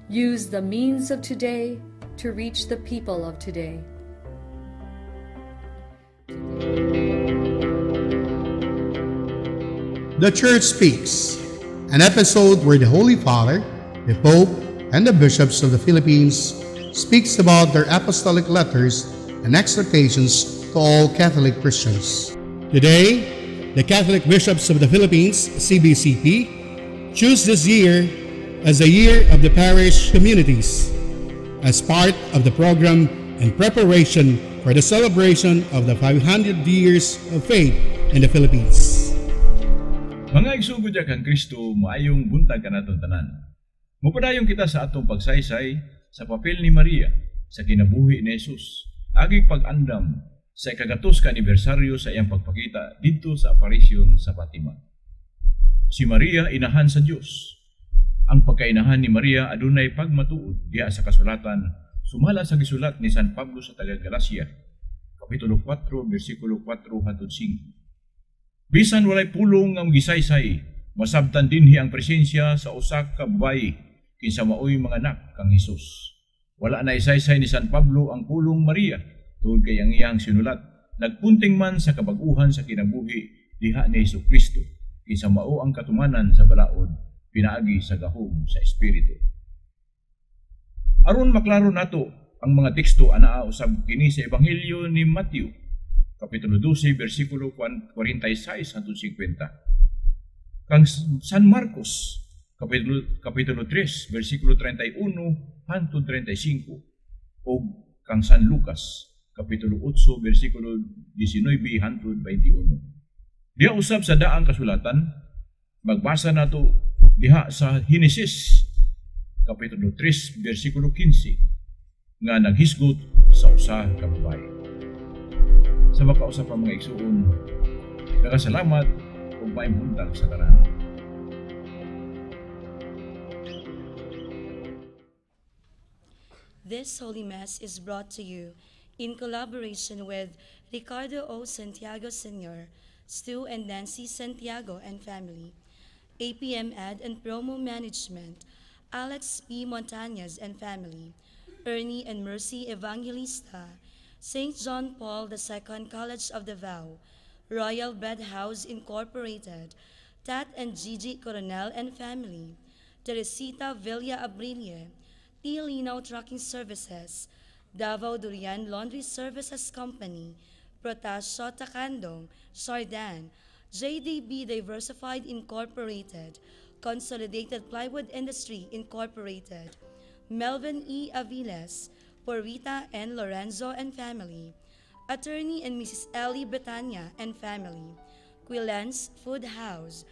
Use the means of today to reach the people of today. The Church Speaks, an episode where the Holy Father, the Pope, and the bishops of the Philippines speaks about their apostolic letters and exhortations to all Catholic Christians. Today, the Catholic Bishops of the Philippines, CBCP, choose this year as the Year of the Parish Communities as part of the program in preparation for the celebration of the 500 years of faith in the Philippines. Mga igsugod kang Kristo, maayong buntag kanaton tanan. Mupadayon kita sa atong pagsaysay sa papel ni Maria sa kinabuhi ni Jesus, agig pag-andam sa ikagatos ka anibersaryo sa iyang pagpakita dito sa aparisyon sa Fatima. Si Maria, inahan sa Dios. Ang pagkainahan ni Maria adunay pagmatuod diha sa kasulatan sumala sa gisulat ni San Pablo sa taga Galacia, kapitulo 4, bersikulo 4 hangtod 5. Bisan walay pulong nga gisaysay, masabtan dinhi ang presensya sa usa ka babayi kinsa maoy mga anak kang Hesus. Wala na isaysay ni San Pablo ang pulong Maria tungod kay ang iyang sinulat nagpunting man sa kabag-uhan sa kinabuhi diha ni Jesucristo kinsa mao ang katumanan sa balaod pinaagi sa gahom sa espiritu. Aron maklaro nato ang mga teksto anaa usab kini sa Ebanghelyo ni Matthew, kapitulo 12, bersikulo 46 hangtod 50. Kang San Marcos, kapitulo 3, bersikulo 31 hangtod 35. O kang San Lucas, kapitulo 8, bersikulo 19 hangtod 21. Diha usab sa daang kasulatan, magbasa nato diha sa Genesis, kapitulo 3, bersikulo 15, nga naghisgot sa usa ka babaye. Sa makausap ang mga igsuon, nagasalamat ug maayong sa tanan. This Holy Mass is brought to you in collaboration with Ricardo O. Santiago Sr., Stu and Nancy Santiago and family, APM Ad and Promo Management, Alex P. Montañez and family, Ernie and Mercy Evangelista, St. John Paul II College of Davao, Royal Bread House Incorporated, Tat and Gigi Coronel and family, Teresita Villa Abrilie, T. Linaw Trucking Services, Davao Durian Laundry Services Company, Protasio Takandong, Sardan, JDB Diversified Incorporated, Consolidated Plywood Industry Incorporated, Melvin E. Aviles, for Rita and Lorenzo and family, Attorney and Mrs. Ellie Betania and family, Quillen's Food House,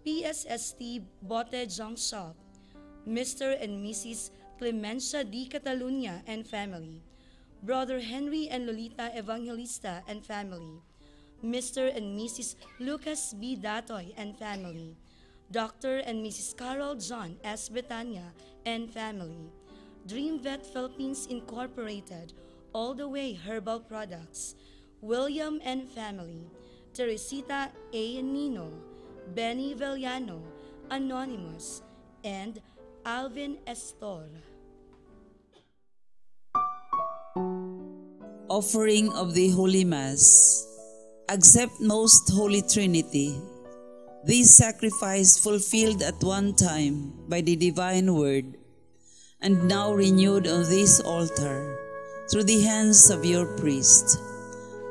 PSST Bote Junk Shop, Mr. and Mrs. Clemencia D. Catalunya and family, Brother Henry and Lolita Evangelista and family, Mr. and Mrs. Lucas B. Datoy and family, Dr. and Mrs. Carol John S. Betania and family, Dream Vet Philippines Incorporated, All the Way Herbal Products, William and family, Teresita A. Nino, Benny Villano, Anonymous, and Alvin Estor. Offering of the Holy Mass. Accept Most Holy Trinity. This sacrifice fulfilled at one time by the divine word, and now renewed on this altar through the hands of your priest.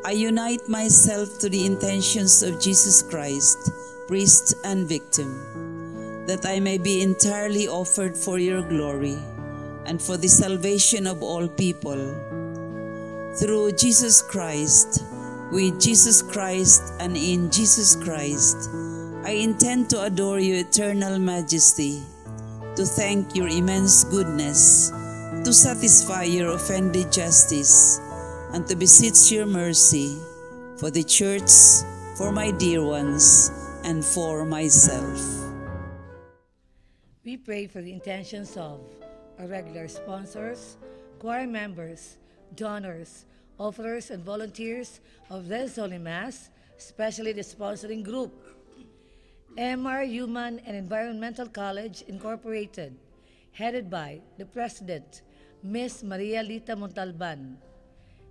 I unite myself to the intentions of Jesus Christ, priest and victim, that I may be entirely offered for your glory and for the salvation of all people. Through Jesus Christ, with Jesus Christ, and in Jesus Christ, I intend to adore your eternal majesty, to thank your immense goodness, to satisfy your offended justice, and to beseech your mercy for the Church, for my dear ones, and for myself. We pray for the intentions of our regular sponsors, choir members, donors, offerers, and volunteers of this Holy Mass, especially the sponsoring group, MR Human and Environmental College Incorporated, headed by the President, Ms. Maria Lita Montalban.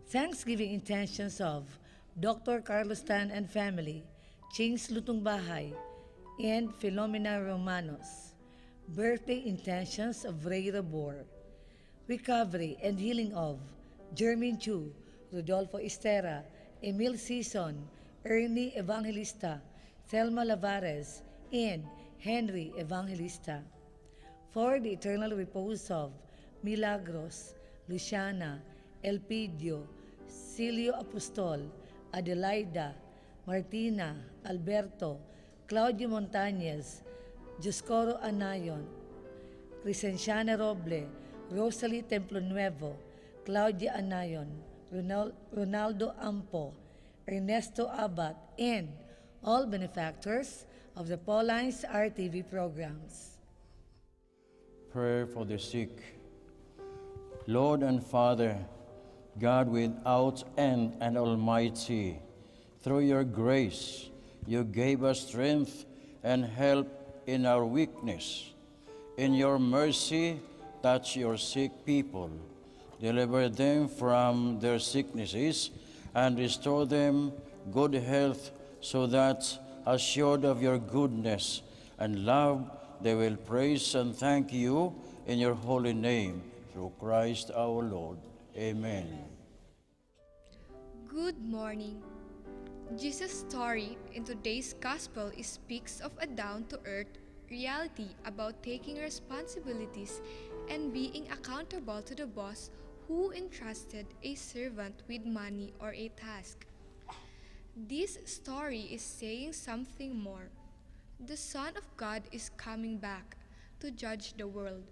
Thanksgiving intentions of Dr. Carlos Tan and family, Chings Lutong Bahay, and Philomena Romanos. Birthday intentions of Ray Rabor. Recovery and healing of Jermaine Chu, Rodolfo Estera, Emil Sison, Ernie Evangelista, Thelma Lavares, and Henry Evangelista. For the eternal repose of Milagros, Luciana, Elpidio, Cilio Apostol, Adelaida, Martina, Alberto, Claudio Montañez, Joscoro Anayon, Crescenciana Roble, Rosalie Templo Nuevo, Claudia Anayon, Ronaldo Ampo, Ernesto Abad, and all benefactors of the Pauline's RTV programs. Prayer for the sick. Lord and Father, God without end and almighty, through your grace, you gave us strength and help in our weakness. In your mercy, touch your sick people, deliver them from their sicknesses, and restore them good health, so that, assured of your goodness and love, they will praise and thank you in your holy name, through Christ our Lord. Amen. Good morning. Jesus' story in today's gospel speaks of a down-to-earth reality about taking responsibilities and being accountable to the boss who entrusted a servant with money or a task. This story is saying something more. The Son of God is coming back to judge the world.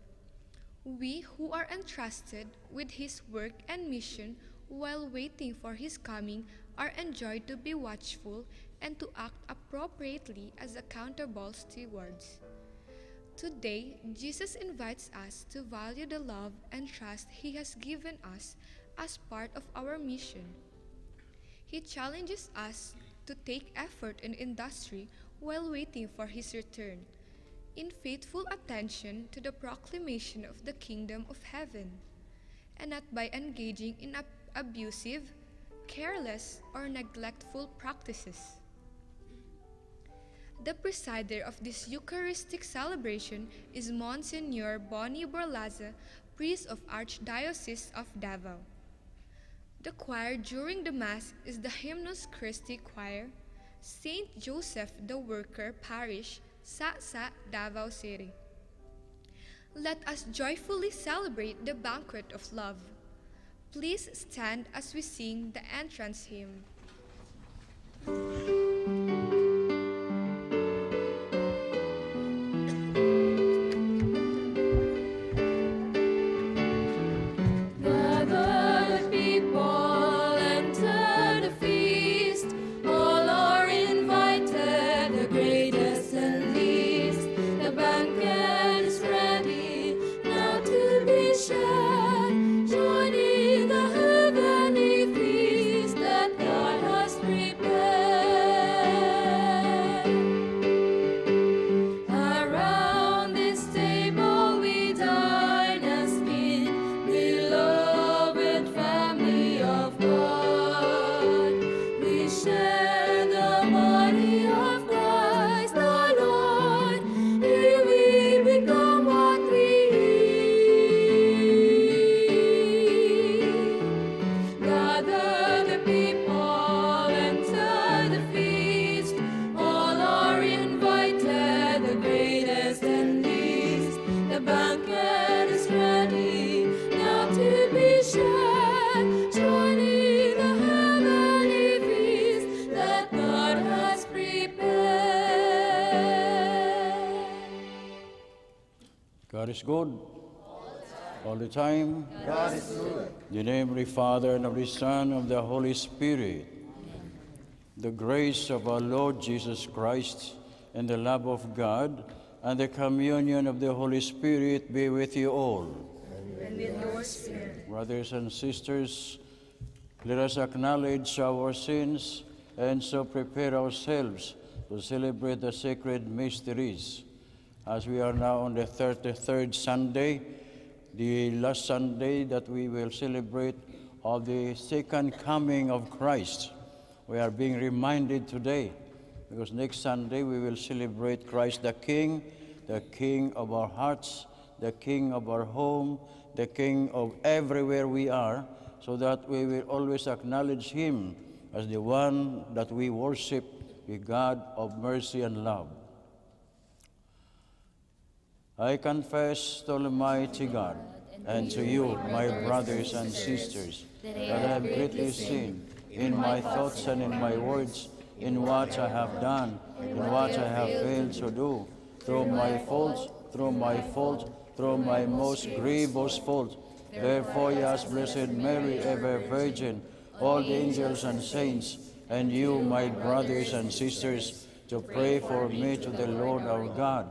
We who are entrusted with his work and mission while waiting for his coming are enjoined to be watchful and to act appropriately as accountable stewards. Today, Jesus invites us to value the love and trust he has given us as part of our mission. He challenges us to take effort in industry while waiting for his return, in faithful attention to the proclamation of the kingdom of heaven, and not by engaging in abusive, careless, or neglectful practices. The presider of this Eucharistic celebration is Monsignor Boni Borlaza, priest of Archdiocese of Davao. The choir during the Mass is the Hymnus Christi Choir, Saint Joseph the Worker Parish, Sa, Davao City. Let us joyfully celebrate the banquet of love. Please stand as we sing the entrance hymn. God is good. All the time. God is good. In the name of the Father, and of the Son, and of the Holy Spirit. Amen. The grace of our Lord Jesus Christ, and the love of God, and the communion of the Holy Spirit be with you all. And with your spirit. Brothers and sisters, let us acknowledge our sins and so prepare ourselves to celebrate the sacred mysteries. as we are now on the 33rd Sunday, the last Sunday that we will celebrate of the second coming of Christ. We are being reminded today, because next Sunday we will celebrate Christ the King of our hearts, the King of our home, the King of everywhere we are, so that we will always acknowledge Him as the one that we worship, the God of mercy and love. I confess to Almighty God and to you, my brothers and sisters, that I have greatly sinned in my thoughts and in my words, in what I have done, in what I have failed to do, through my fault, through my most grievous fault. Therefore, yes, Blessed Mary, ever Virgin, all the angels and saints, and you, my brothers and sisters, to pray for me to the Lord our God.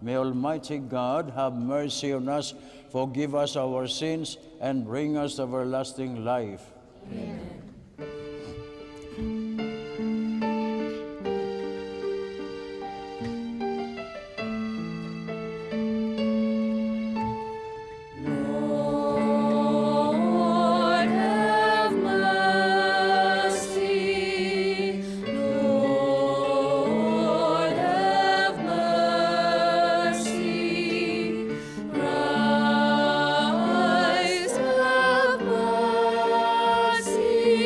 May Almighty God have mercy on us, forgive us our sins, and bring us to everlasting life. Amen. Mercy.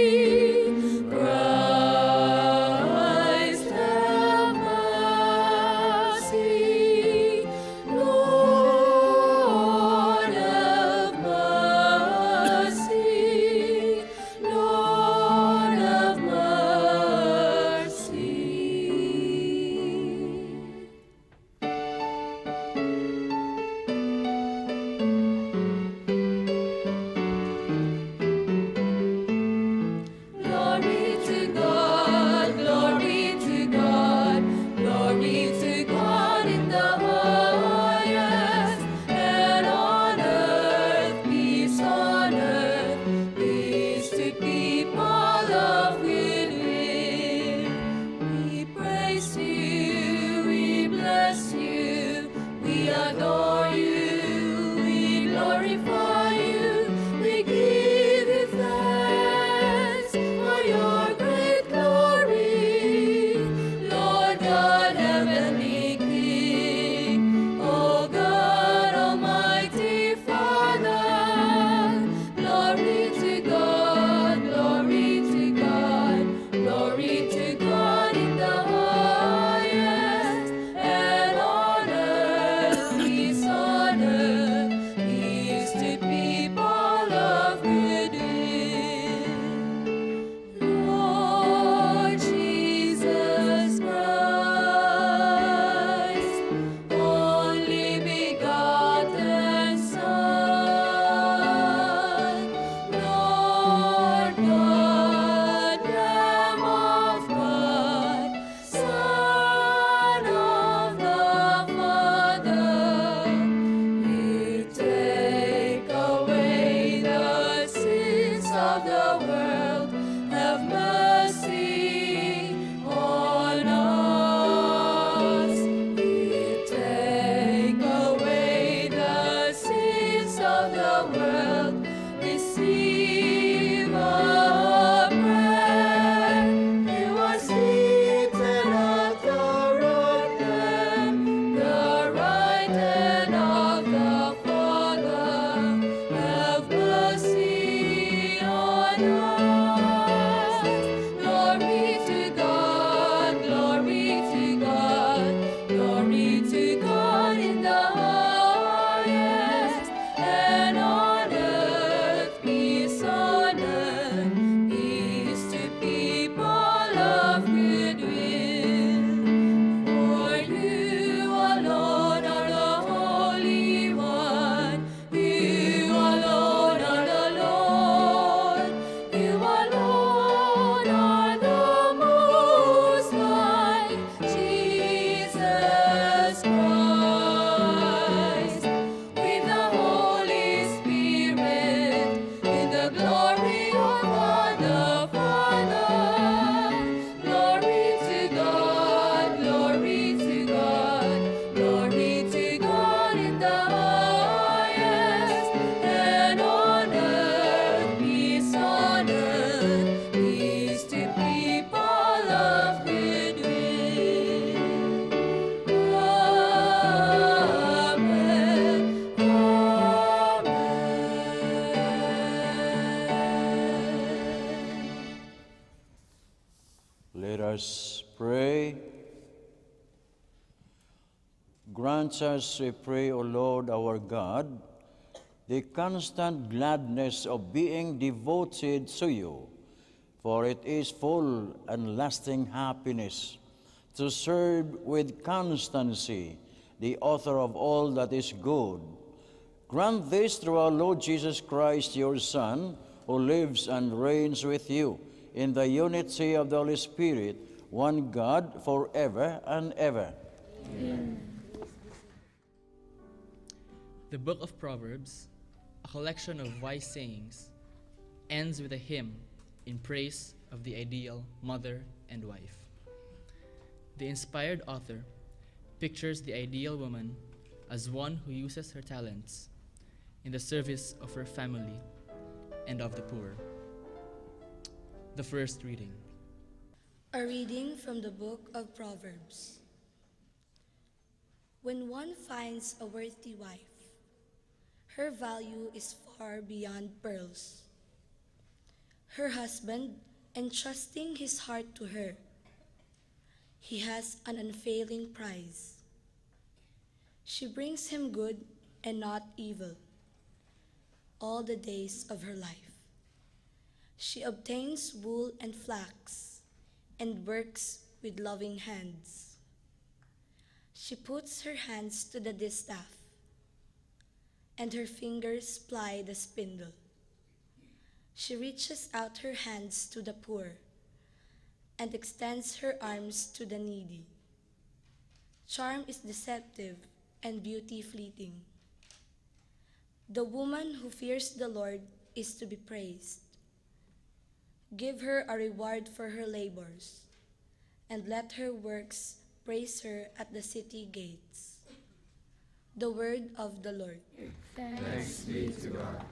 pray. Grant us, we pray, O Lord our God, the constant gladness of being devoted to you, for it is full and lasting happiness to serve with constancy the author of all that is good. Grant this through our Lord Jesus Christ, your Son, who lives and reigns with you in the unity of the Holy Spirit, one God, forever and ever. Amen. The Book of Proverbs, a collection of wise sayings, ends with a hymn in praise of the ideal mother and wife. The inspired author pictures the ideal woman as one who uses her talents in the service of her family and of the poor. The first reading. A reading from the Book of Proverbs. When one finds a worthy wife, her value is far beyond pearls. Her husband, entrusting his heart to her, he has an unfailing prize. She brings him good and not evil all the days of her life. She obtains wool and flax and works with loving hands. She puts her hands to the distaff, and her fingers ply the spindle. She reaches out her hands to the poor and extends her arms to the needy. Charm is deceptive and beauty fleeting. The woman who fears the Lord is to be praised. Give her a reward for her labors, and let her works praise her at the city gates. The word of the Lord. Thanks be to God.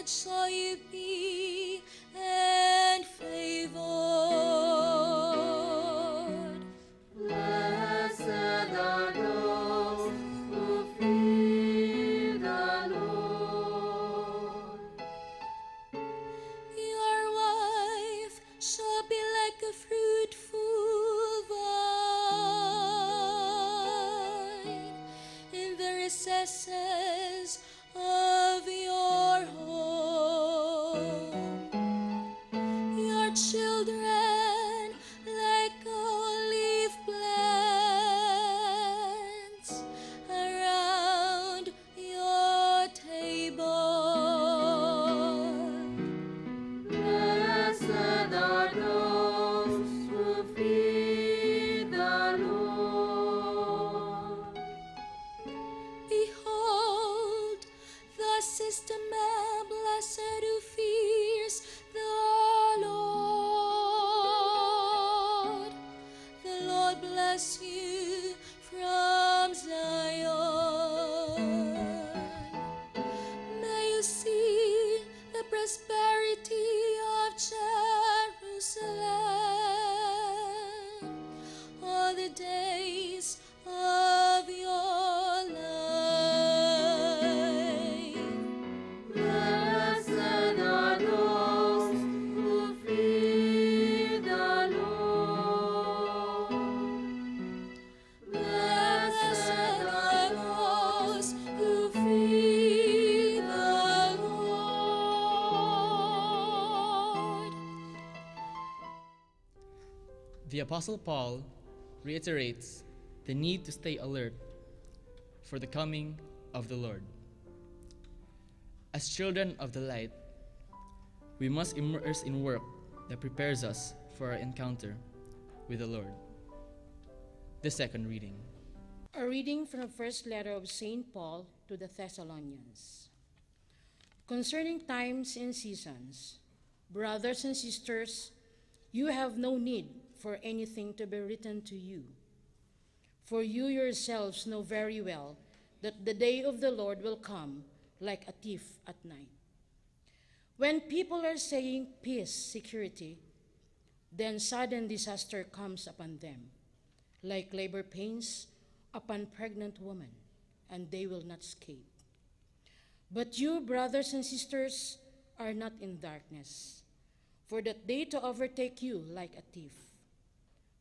Shall you be and favored? Blessed are those who fear the Lord. Your wife shall be like a fruitful vine in the recesses of your home. Your children like olive plants around your table. Blessed are those who fear the Lord. Behold, thus is the man blessed who fears the Lord. The Lord bless you from Zion. May you see the prosperity of Jerusalem all the days of your life. Blessed are those who fear the Lord. Blessed are those who fear the Lord. The Apostle Paul reiterates the need to stay alert for the coming of the Lord. As children of the light, we must immerse in work that prepares us for our encounter with the Lord. The second reading. A reading from the first letter of St. Paul to the Thessalonians. Concerning times and seasons, brothers and sisters, you have no need for anything to be written to you. For you yourselves know very well that the day of the Lord will come like a thief at night. When people are saying peace, security, then sudden disaster comes upon them, like labor pains upon pregnant women, and they will not escape. But you, brothers and sisters, are not in darkness, for that day to overtake you like a thief.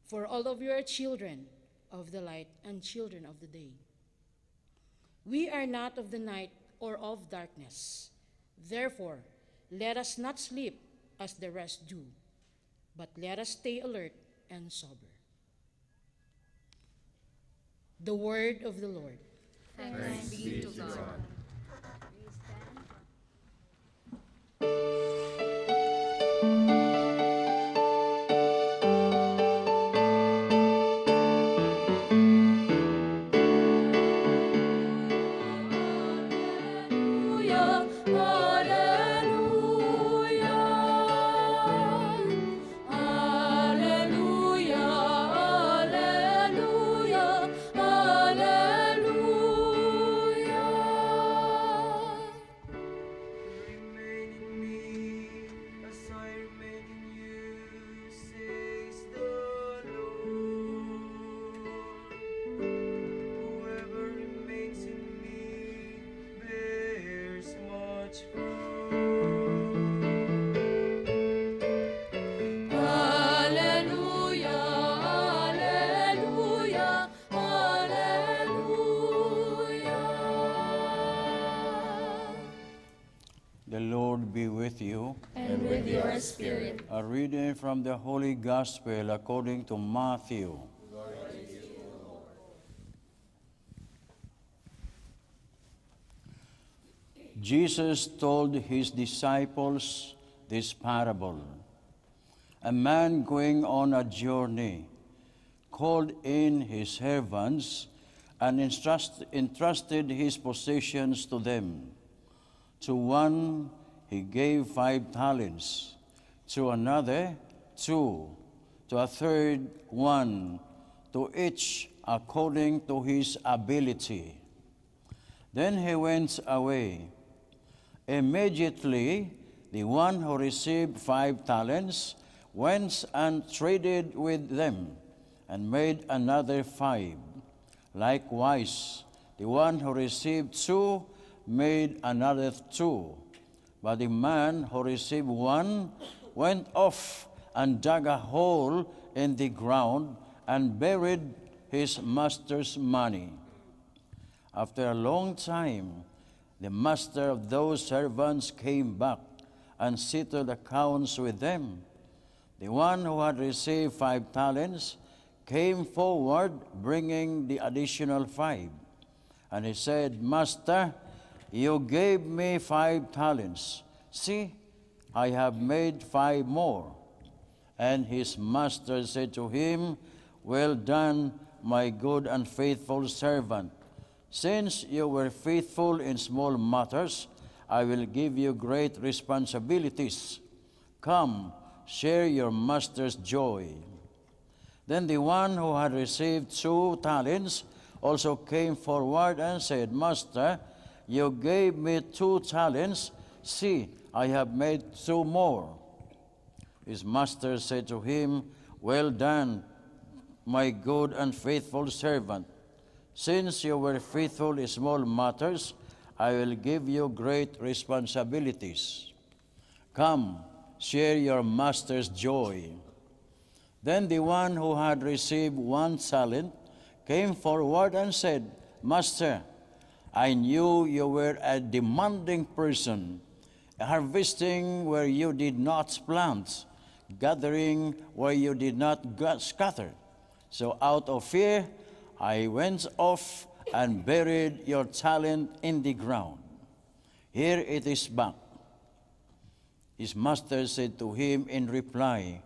For all of you are children of the light and children of the day. We are not of the night or of darkness. Therefore, let us not sleep as the rest do, but let us stay alert and sober. The word of the Lord. Thanks be to God. Be with you. And with your spirit. A reading from the Holy Gospel according to Matthew. Jesus told his disciples this parable. A man going on a journey called in his servants and entrusted his possessions to them. To one he gave 5 talents, to another 2, to a third 1, to each according to his ability. Then he went away. Immediately, the one who received 5 talents went and traded with them and made another 5. Likewise, the one who received 2 made another 2. But the man who received 1 went off and dug a hole in the ground and buried his master's money. After a long time, the master of those servants came back and settled accounts with them. The one who had received 5 talents came forward, bringing the additional 5. And he said, Master, you gave me 5 talents. See, I have made 5 more. And his master said to him, Well done, my good and faithful servant. Since you were faithful in small matters, I will give you great responsibilities. Come, share your master's joy. Then the one who had received 2 talents also came forward and said, Master, you gave me 2 talents. See, I have made 2 more. His master said to him, Well done, my good and faithful servant. Since you were faithful in small matters, I will give you great responsibilities. Come, share your master's joy. Then the one who had received 1 talent came forward and said, Master, I knew you were a demanding person, harvesting where you did not plant, gathering where you did not scatter. So out of fear, I went off and buried your talent in the ground. Here it is back. His master said to him in reply,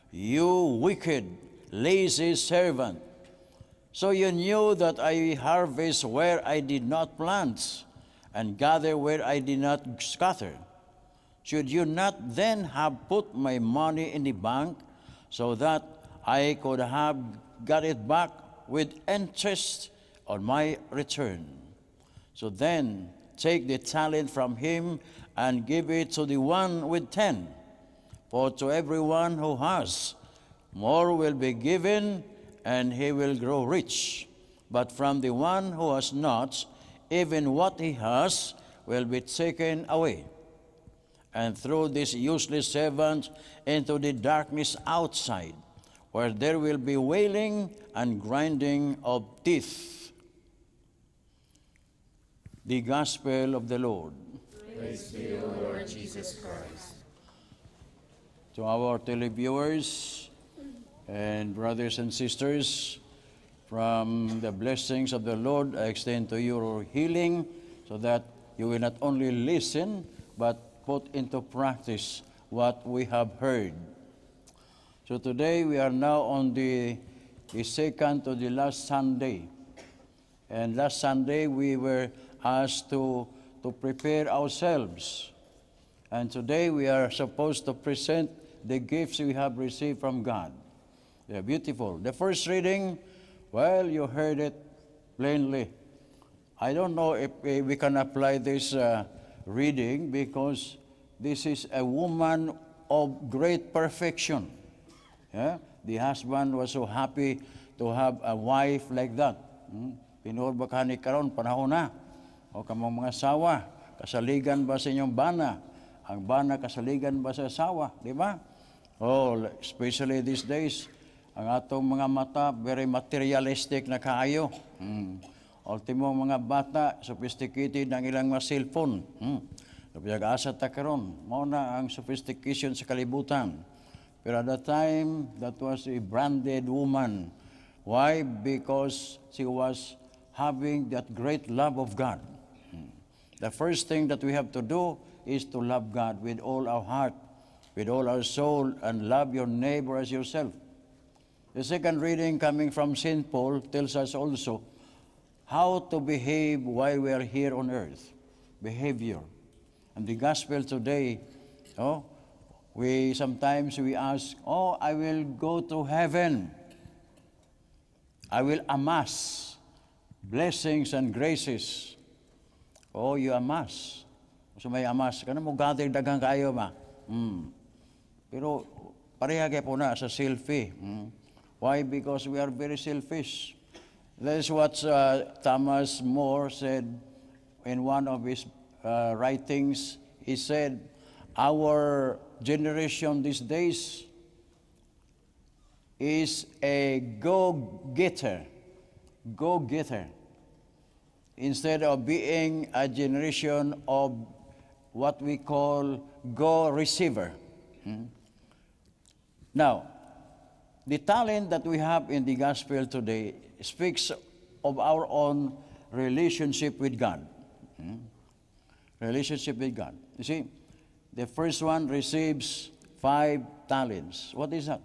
"You wicked, lazy servant. So you knew that I harvest where I did not plant, and gather where I did not scatter. Should you not then have put my money in the bank, so that I could have got it back with interest on my return? So then take the talent from him and give it to the one with 10. For to everyone who has, more will be given, and he will grow rich. But from the one who has not, even what he has will be taken away. And throw this useless servant into the darkness outside, where there will be wailing and grinding of teeth." The Gospel of the Lord. Praise to you, Lord Jesus Christ. To our televiewers and brothers and sisters, from the blessings of the Lord, I extend to you your healing, so that you will not only listen, but put into practice what we have heard. So today we are now on the second to the last Sunday. And last Sunday we were asked to prepare ourselves. And today we are supposed to present the gifts we have received from God. They're beautiful. The first reading, well, you heard it plainly. I don't know if we can apply this reading, because this is a woman of great perfection. Yeah? The husband was so happy to have a wife like that. Pinurba ka ni karon, panahon na. O kamong mga asawa, kasaligan ba sa inyong bana? Ang bana kasaligan ba sa asawa? Di ba? Oh, especially these days, ang atong mga mata, very materialistic na kaayo. Ultimo mga bata, sophisticated ang ilang mga cellphone. Napiyag-asa ta karon, mao na ang sophistication sa kalibutan. Pero at that time, that was a branded woman. Why? Because she was having that great love of God. The first thing that we have to do is to love God with all our heart, with all our soul, and love your neighbor as yourself. The second reading coming from St. Paul tells us also how to behave while we are here on earth. Behavior. And the gospel today, sometimes we ask, I will go to heaven. I will amass blessings and graces. You amass. So may amass. Kana mo gather dagang kayo ba? Pero pareha kaya po na sa selfie. Why? Because we are very selfish. That is what Thomas More said in one of his writings. He said, our generation these days is a go-getter. Go-getter. Instead of being a generation of what we call go-receiver. Now, the talent that we have in the gospel today speaks of our own relationship with God. Relationship with God. You see, the first one receives 5 talents. What is that?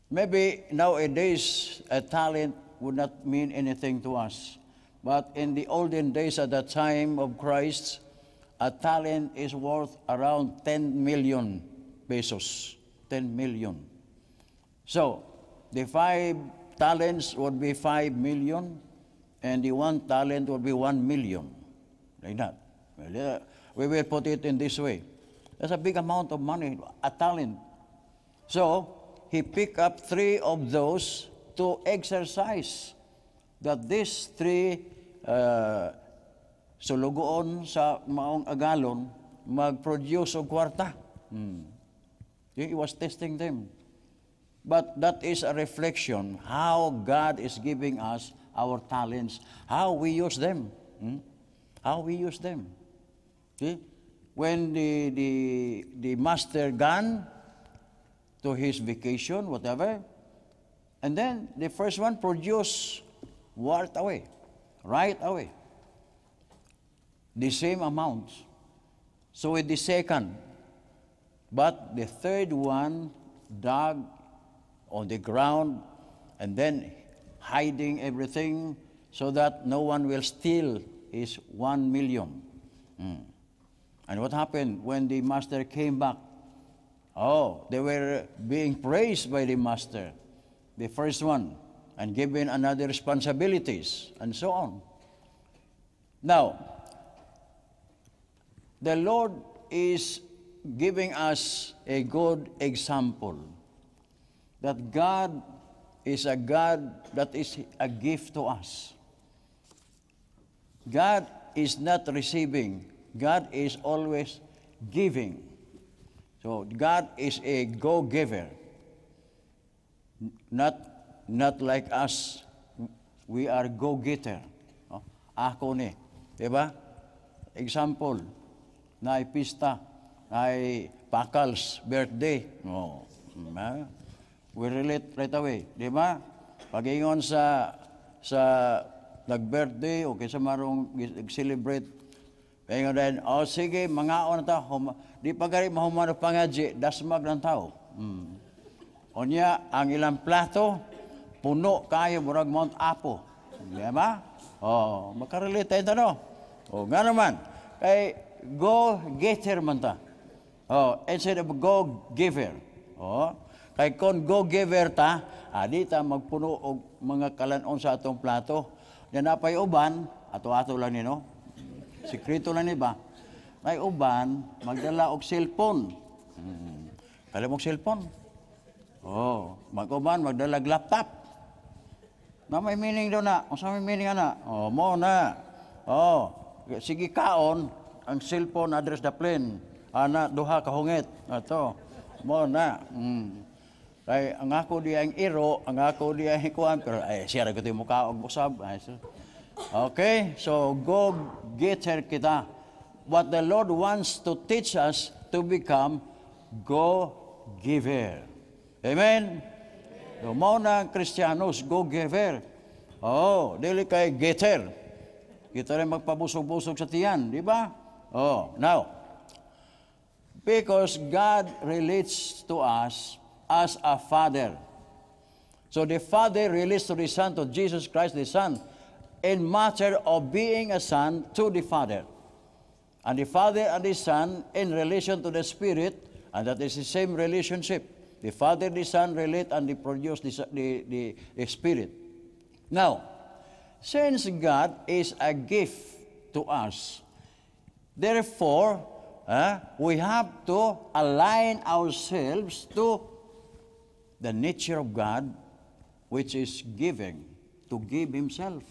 Maybe nowadays a talent would not mean anything to us. But in the olden days, at the time of Christ, a talent is worth around 10 million pesos. 10 million. So, the 5 talents would be 5 million, and the 1 talent would be 1 million. Like that. Well, we will put it in this way. That's a big amount of money, a talent. So, he picked up 3 of those to exercise. That these 3 sulugoon sa maong agalon mag-produce og kwarta. He was testing them. But that is a reflection how God is giving us our talents, how we use them. How we use them. See? When the master gone to his vacation, whatever, and then the first one produced right away. The same amount. So with the second, But the third one dug on the ground and then hiding everything so that no one will steal his 1 million. And what happened when the master came back? Oh, they were being praised by the master, the first one, and given another responsibilities, and so on. Now, the Lord is giving us a good example that God is a God that is a gift to us. God is not receiving. God is always giving. So God is a go-giver. Not like us. We are go-getter. Ako ni. Diba? Example, na pista, na Pakal's birthday. We relate right away. Diba? Pag-ingon sa nag-birthday o kaysa marong celebrate, paingon din, sige, mga na ta, di pa gari mahumano pangadji, dasmag ng tao. Onya, ang ilang plato, puno kayo, murag Mount Apo. Diba? Makarelate tayo no? Nga naman, kay go-getter man ta. Instead of go-giver. Kay kung go-giver ta, di ta magpuno og mga kalanon sa atong plato. Yan napay uban, ato-ato lang ni, no? Sikreto lang ni ba? May uban, magdala og cellphone. Kala mo cellphone? Mag-uban, magdala og laptop. Na may meaning daw na. Sa may meaning na? Mo na. Sige kaon, ang cellphone address the plane. Ana, duha kahungit. Ato. Mo na. Kay ang ako di ang iro, ang ako di ang kuan, pero siya ra gito mukha og busab. Okay, so go-getter kita. What the Lord wants to teach us to become go-giver. Amen? So, mao na ang Kristiyanos, go-giver. Dili kay getter. Kita rin magpabusog-busog sa tiyan, di ba? Now, because God relates to us as a father. So the Father relates to the Son, to Jesus Christ the Son, in matter of being a son to the Father. And the Father and the Son in relation to the Spirit, and that is the same relationship. The Father, the Son relate and they produce the Spirit. Now, since God is a gift to us, therefore, we have to align ourselves to the nature of God, which is giving, to give Himself.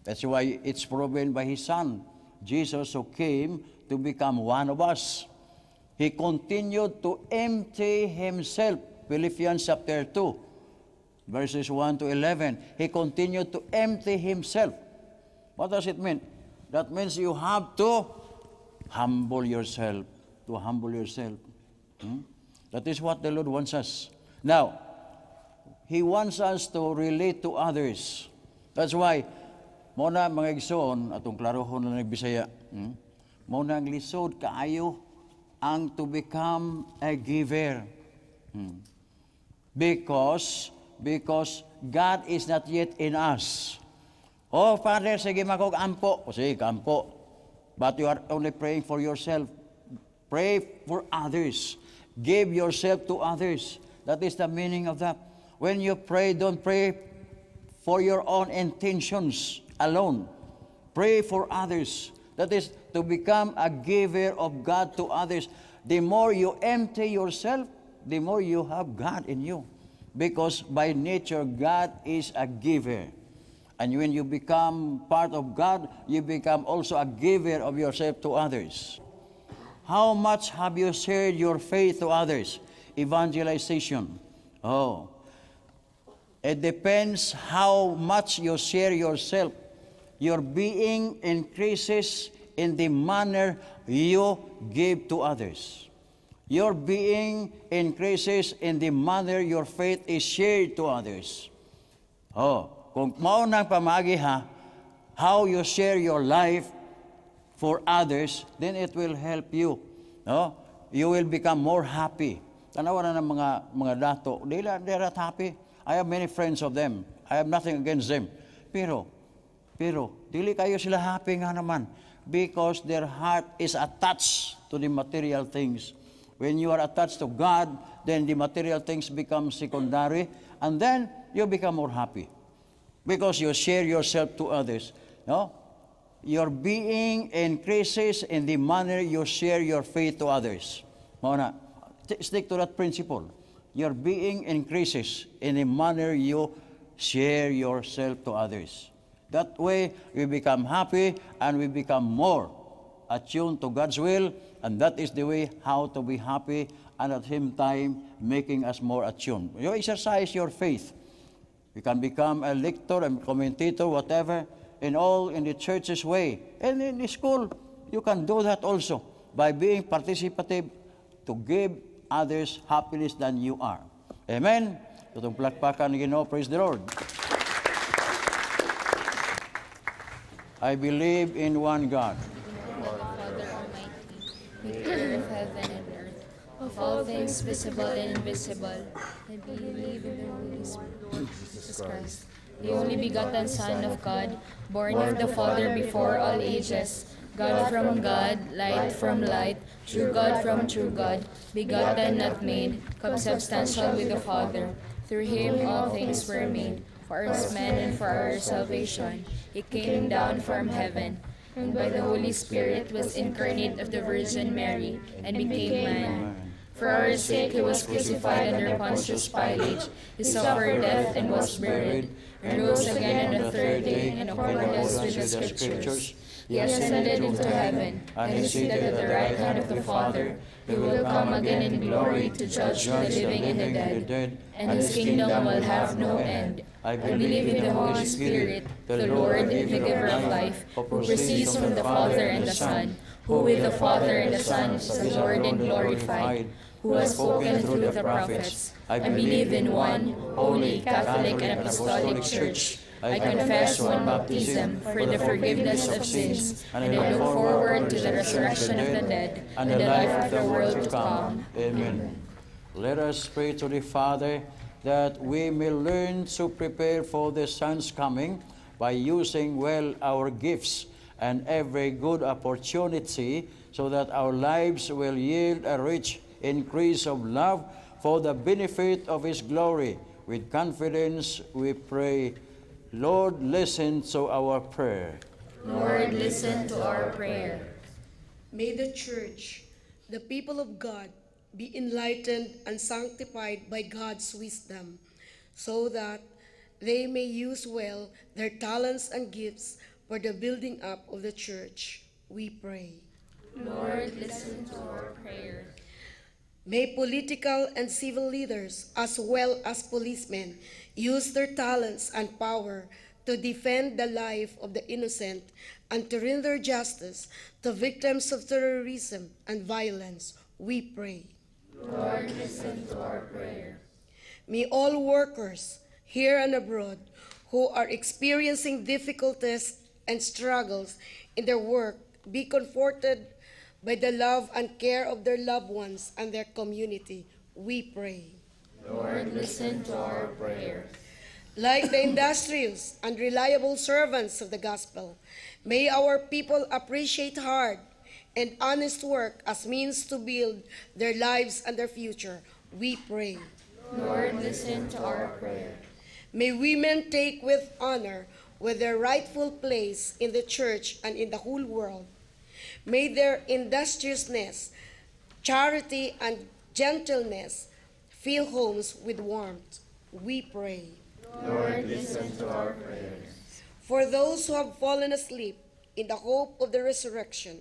That's why it's proven by His Son, Jesus, who came to become one of us. He continued to empty Himself. Philippians chapter 2, verses 1 to 11. He continued to empty Himself. What does it mean? That means you have to humble yourself. To humble yourself. That is what the Lord wants us. Now, He wants us to relate to others. That's why, muna mga igsoon, atong klarohon na nagbisaya, muna ang lisod kaayo ang to become a giver. Because God is not yet in us. Father, sige makog ampo. Sige, ampo. But you are only praying for yourself. Pray for others. Give yourself to others. That is the meaning of that. When you pray, don't pray for your own intentions alone. Pray for others. That is to become a giver of God to others. The more you empty yourself, the more you have God in you. Because by nature, God is a giver. And when you become part of God, you become also a giver of yourself to others. How much have you shared your faith to others? Evangelization. It depends how much you share yourself. Your being increases in the manner you give to others. Your being increases in the manner your faith is shared to others. Kung maunang pamagi how you share your life for others, then it will help you. you will become more happy. Tanawa na ng mga dato, they're not happy. I have many friends of them. I have nothing against them. Pero, dili kayo sila happy nga naman because their heart is attached to the material things. When you are attached to God, then the material things become secondary, and then you become more happy because you share yourself to others. No? Your being increases in the manner you share your faith to others. Mauna, stick to that principle. Your being increases in the manner you share yourself to others. That way, we become happy and we become more attuned to God's will, and that is the way how to be happy and at the same time making us more attuned. You exercise your faith. You can become a lector, a commentator, whatever, in the church's way. And in the school, you can do that also by being participative to give others happiness than you are. Amen? Tutong plakpakan ni Ginoo, praise the Lord. I believe in one God, Father Almighty, maker of heaven and earth, of all things visible and invisible. I believe in the Holy Spirit, Lord Jesus Christ, the only begotten Son of God, born of the Father before all ages, God from God, light from light, true God from true God, begotten, not made, consubstantial with the Father. Through him all things were made. For us men and for our salvation, he came down from heaven, and by the Holy Spirit was incarnate of the Virgin Mary, and became man. For our sake he was crucified under Pontius Pilate. He suffered death and was buried, and rose again on the third day, in accordance with the Scriptures. He ascended into heaven, and is seated at the right hand of the Father. He will come again in glory to judge the living and the dead, and his kingdom will have no end. I believe in the Holy Spirit, the Lord, the giver of life, who proceeds from the Father and the Son, who with the Father and the Son is the Lord and glorified, who has spoken through the prophets. I believe in one holy, Catholic, and Apostolic Church. I confess one baptism for the forgiveness of sins, and I look forward to the resurrection of the dead and the life of the world to come. Amen. Let us pray to the Father that we may learn to prepare for the Son's coming by using well our gifts and every good opportunity, so that our lives will yield a rich increase of love for the benefit of His glory. With confidence we pray. Lord, listen to our prayer. Lord, listen to our prayer. May the Church, the people of God, be enlightened and sanctified by God's wisdom, so that they may use well their talents and gifts for the building up of the Church. We pray. Lord, listen to our prayer. May political and civil leaders, as well as policemen, use their talents and power to defend the life of the innocent and to render justice to victims of terrorism and violence. We pray. Lord, listen to our prayer. May all workers, here and abroad, who are experiencing difficulties and struggles in their work be comforted by the love and care of their loved ones and their community. We pray. Lord, listen to our prayer. Like the industrious and reliable servants of the gospel, may our people appreciate hard and honest work as means to build their lives and their future. We pray. Lord, listen to our prayer. May women take with honor with their rightful place in the church and in the whole world. May their industriousness, charity, and gentleness fill homes with warmth. We pray. Lord, listen to our prayers. For those who have fallen asleep in the hope of the resurrection,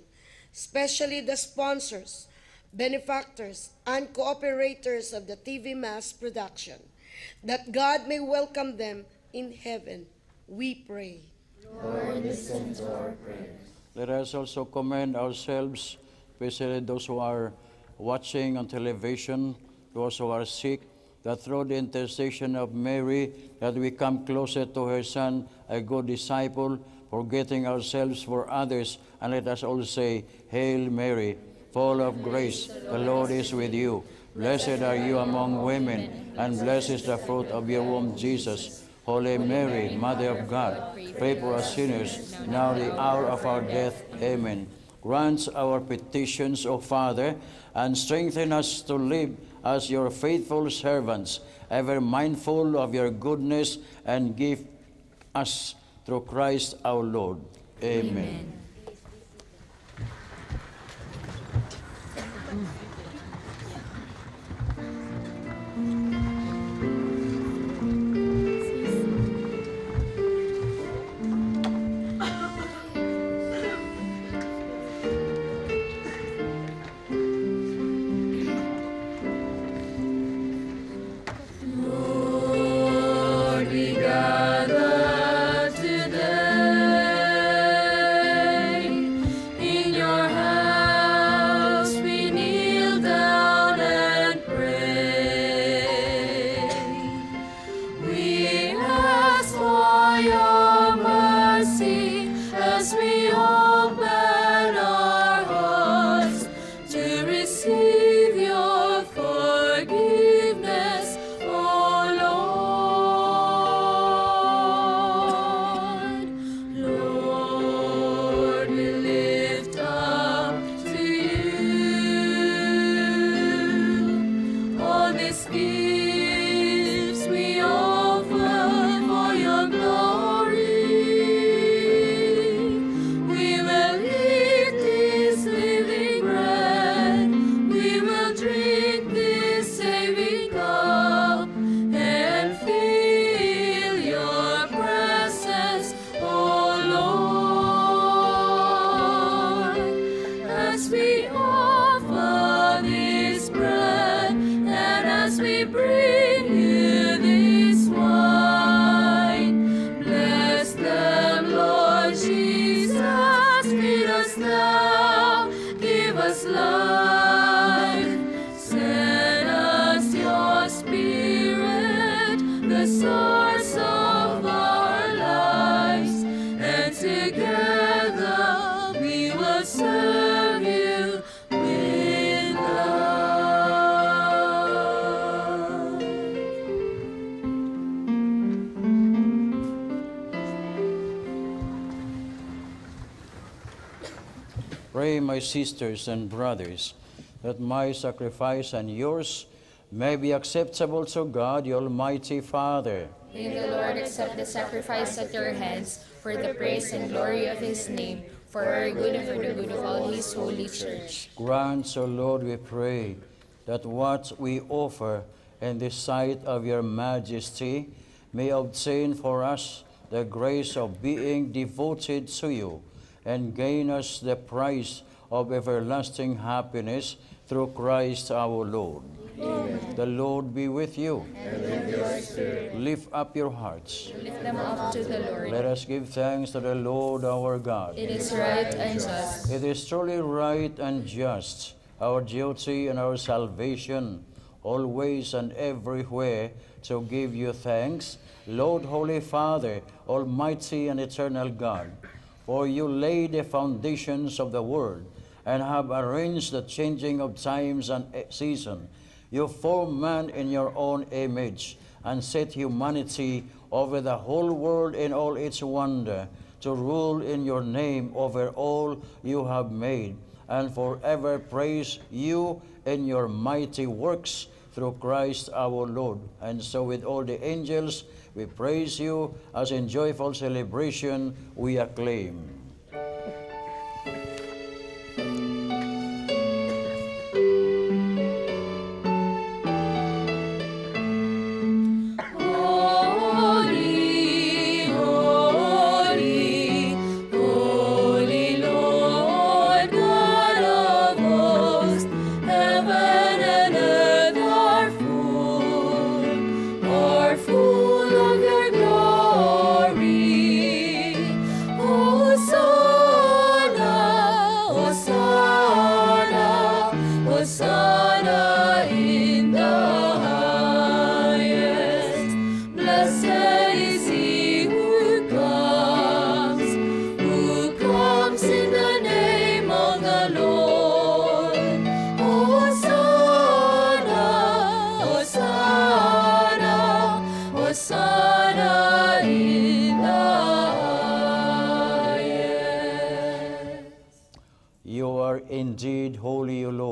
especially the sponsors, benefactors, and cooperators of the TV Mass production, that God may welcome them in heaven, we pray. Lord, listen to our prayers. Let us also commend ourselves, especially those who are watching on television, those who are sick, that through the intercession of Mary, that we come closer to her Son, a good disciple, forgetting ourselves for others. And let us all say, Hail Mary, full of grace, the Lord is with you. Blessed are you among women, and blessed is the fruit of your womb, Jesus. Holy Mary, Mother of God, pray for us sinners, now the hour of our death. Amen. Grant our petitions, O Father, and strengthen us to live as your faithful servants, ever mindful of your goodness, and give us through Christ our Lord. Amen. Pray, my sisters and brothers, that my sacrifice and yours may be acceptable to God, the Almighty Father. May the Lord accept the sacrifice at your hands for the praise and glory of his name, for our good and for the good of all his holy church. Grant, O Lord, we pray, that what we offer in the sight of your majesty may obtain for us the grace of being devoted to you, and gain us the prize of everlasting happiness through Christ our Lord. Amen. The Lord be with you. And with your spirit. Lift up your hearts. Lift them up to the Lord. Let us give thanks to the Lord our God. It is right and just. It is truly right and just, our duty and our salvation, always and everywhere to give you thanks, Lord, Holy Father, Almighty and eternal God. For you laid the foundations of the world and have arranged the changing of times and seasons. You formed man in your own image and set humanity over the whole world in all its wonder, to rule in your name over all you have made, and forever praise you in your mighty works through Christ our Lord. And so with all the angels, we praise you, as in joyful celebration we acclaim. Full of your glory, oh,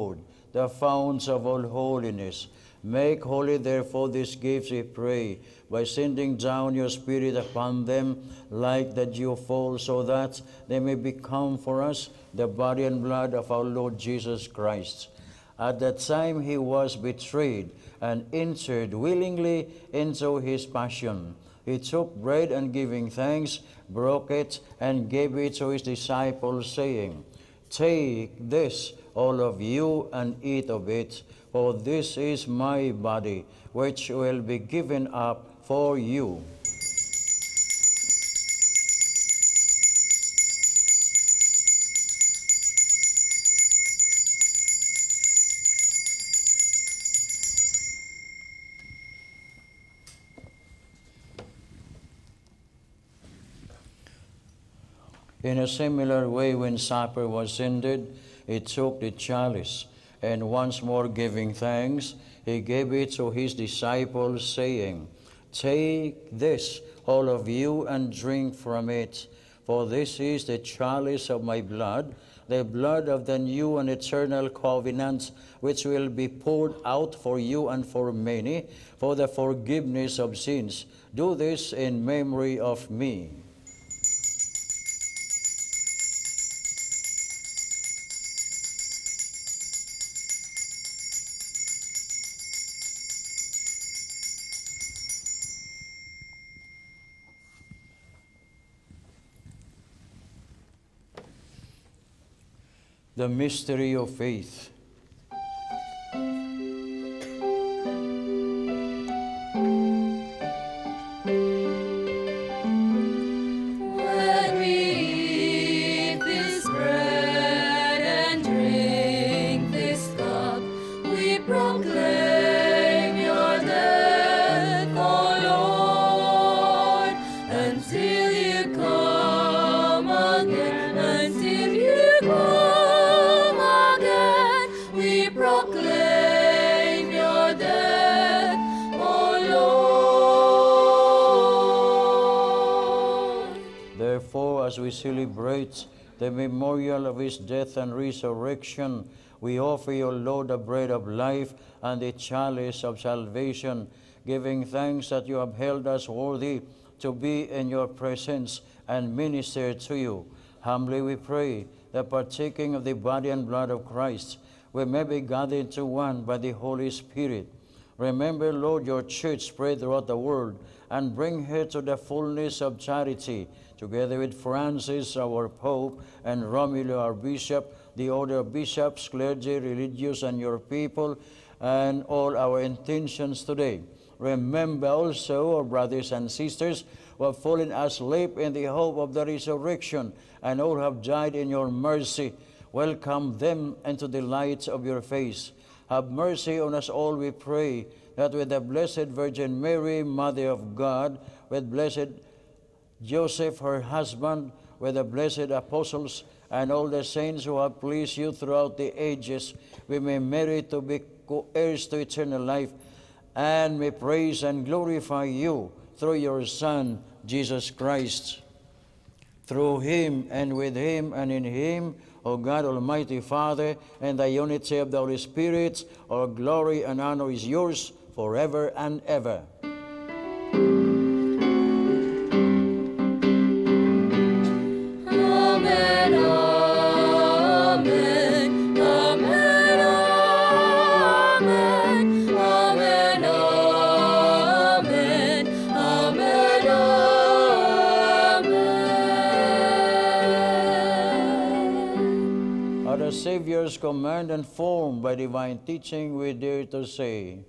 Lord, the fountains of all holiness. Make holy, therefore, these gifts, we pray, by sending down your Spirit upon them like the dew fall, so that they may become for us the body and blood of our Lord Jesus Christ. At the time he was betrayed and entered willingly into his passion, he took bread and giving thanks, broke it and gave it to his disciples, saying, Take this, all of you, and eat of it, for this is my body, which will be given up for you. In a similar way, when supper was ended, he took the chalice, and once more giving thanks, he gave it to his disciples, saying, Take this, all of you, and drink from it, for this is the chalice of my blood, the blood of the new and eternal covenant, which will be poured out for you and for many, for the forgiveness of sins. Do this in memory of me. The mystery of faith. As we celebrate the memorial of his death and resurrection, we offer you, Lord, the bread of life and the chalice of salvation, giving thanks that you have held us worthy to be in your presence and minister to you. Humbly we pray that partaking of the body and blood of Christ, we may be gathered to one by the Holy Spirit. Remember, Lord, your church spread throughout the world, and bring her to the fullness of charity, together with Francis, our Pope, and Romulo, our Bishop, the order of bishops, clergy, religious, and your people, and all our intentions today. Remember also our brothers and sisters who have fallen asleep in the hope of the resurrection, and all have died in your mercy. Welcome them into the light of your face. Have mercy on us all, we pray, that with the Blessed Virgin Mary, Mother of God, with Blessed Joseph, her husband, with the blessed apostles, and all the saints who have pleased you throughout the ages, we may merit to be co-heirs to eternal life, and may praise and glorify you through your Son, Jesus Christ. Through him, and with him, and in him, O God, Almighty Father, and the unity of the Holy Spirit, all glory and honor is yours forever and ever. Savior's command and formed by divine teaching, we dare to say,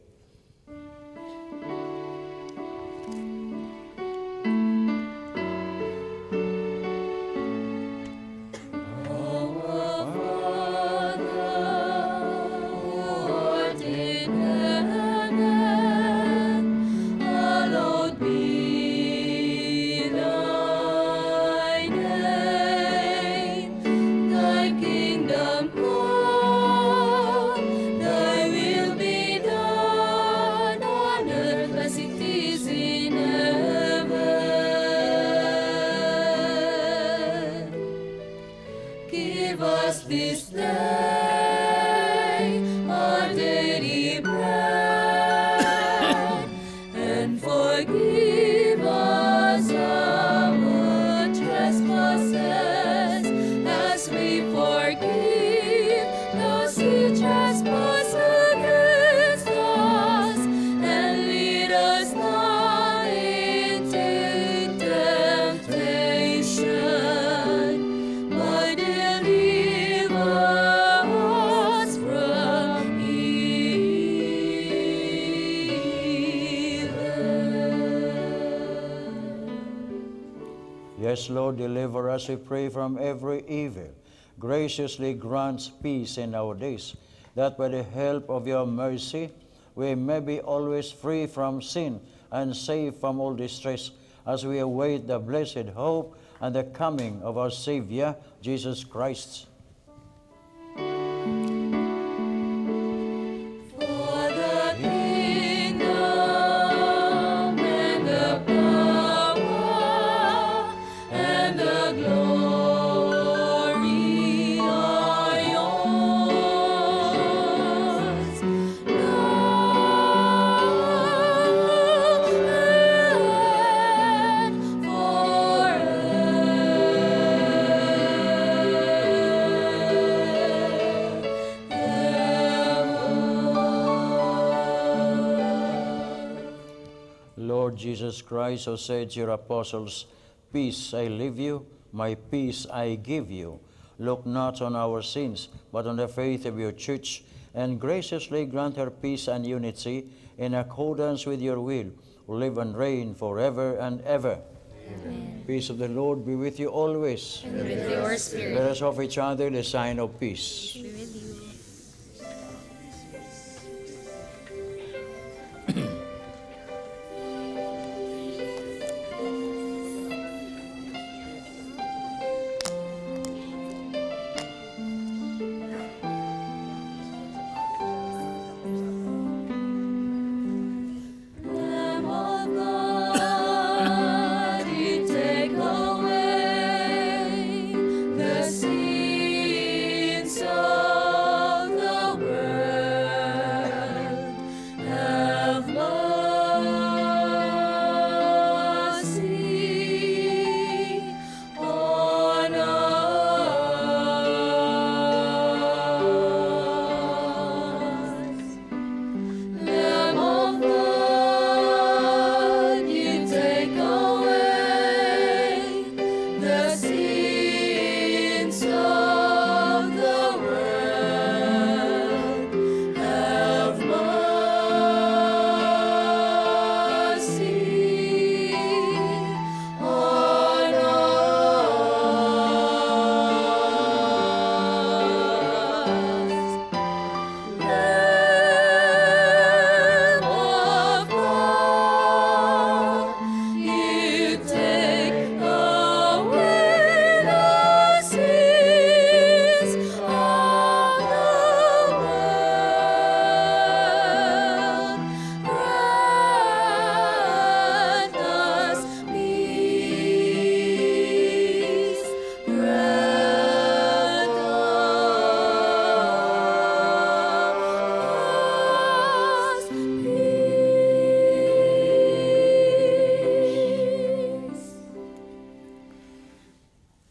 Give us this day Yes, Lord, deliver us, we pray, from every evil. Graciously grant peace in our days, that by the help of your mercy we may be always free from sin and safe from all distress, as we await the blessed hope and the coming of our Savior, Jesus Christ. Lord Jesus Christ, who said to your apostles, "Peace I leave you, my peace I give you," look not on our sins, but on the faith of your church, and graciously grant her peace and unity in accordance with your will, who live and reign forever and ever. Amen. Peace of the Lord be with you always. And with your spirit. Let us offer each other the sign of peace. Be with you.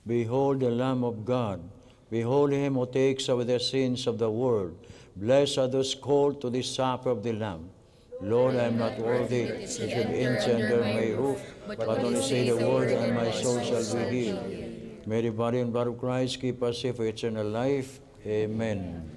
Behold the Lamb of God. Behold him who takes away the sins of the world. Blessed are those called to the supper of the Lamb. Lord, I am not worthy that you should enter under my roof, but only say the word, and my soul shall be healed. May the body and blood of Christ keep us safe for eternal life. Amen.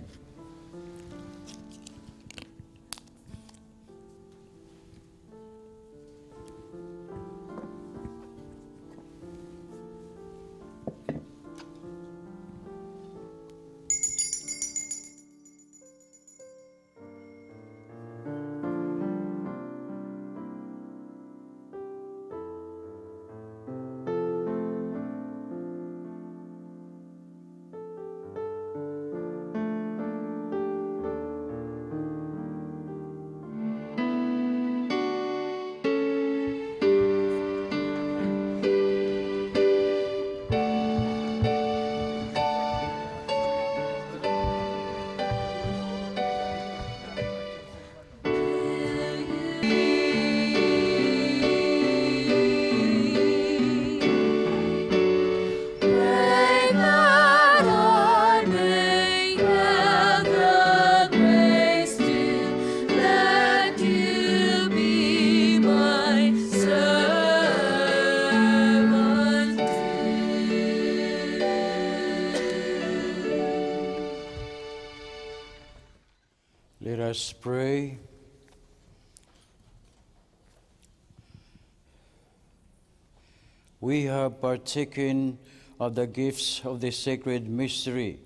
we have partaken of the gifts of the sacred mystery,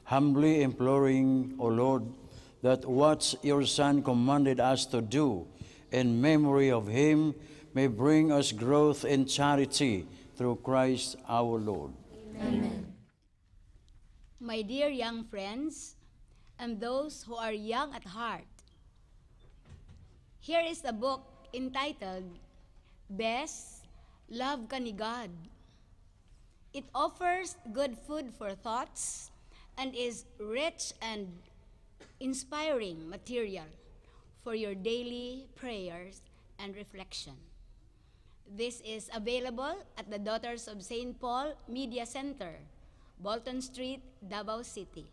humbly imploring, O Lord, that what your Son commanded us to do in memory of him may bring us growth in charity through Christ our Lord. Amen. My dear young friends, and those who are young at heart, here is a book entitled Best, Love Ka ni God. It offers good food for thoughts and is rich and inspiring material for your daily prayers and reflection. This is available at the Daughters of St. Paul Media Center, Bolton Street, Davao City,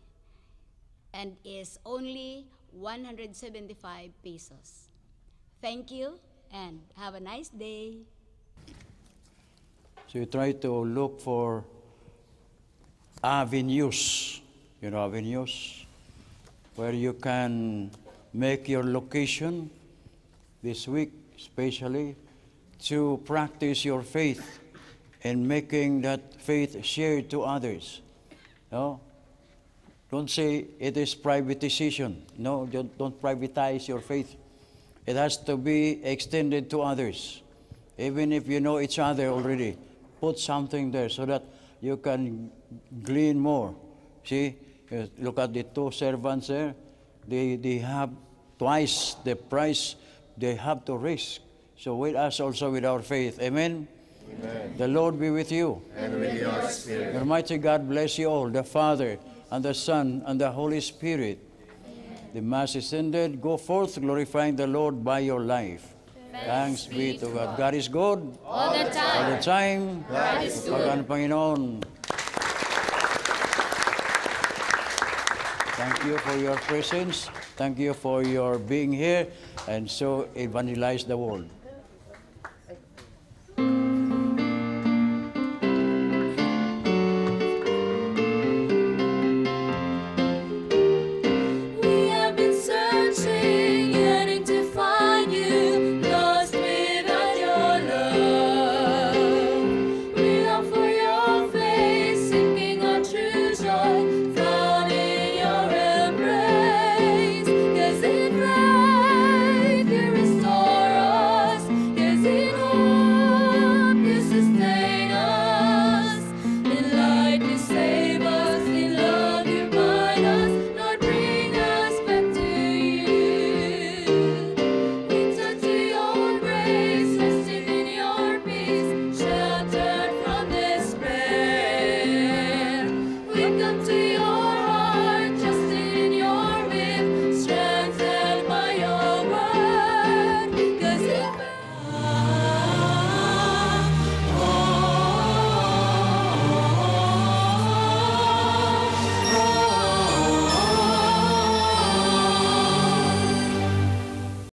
and is only 175 pesos. Thank you and have a nice day. So you try to look for avenues, avenues, where you can make your location this week, especially, to practice your faith and making that faith shared to others. No? Don't say it is privatization. No, don't privatize your faith. It has to be extended to others. Even if you know each other already, put something there so that you can glean more. See, look at the two servants there. They have twice the price they have to risk. So with us also with our faith. Amen? Amen. The Lord be with you. And with your spirit. Almighty God bless you all, the Father, and the Son, and the Holy Spirit. Amen. The Mass is ended. Go forth glorifying the Lord by your life. Thanks be to God. God is good. All the time. All the time. God is good. Pagkaan ng Panginoon. Thank you for your presence. Thank you for your being here. And so evangelize the world.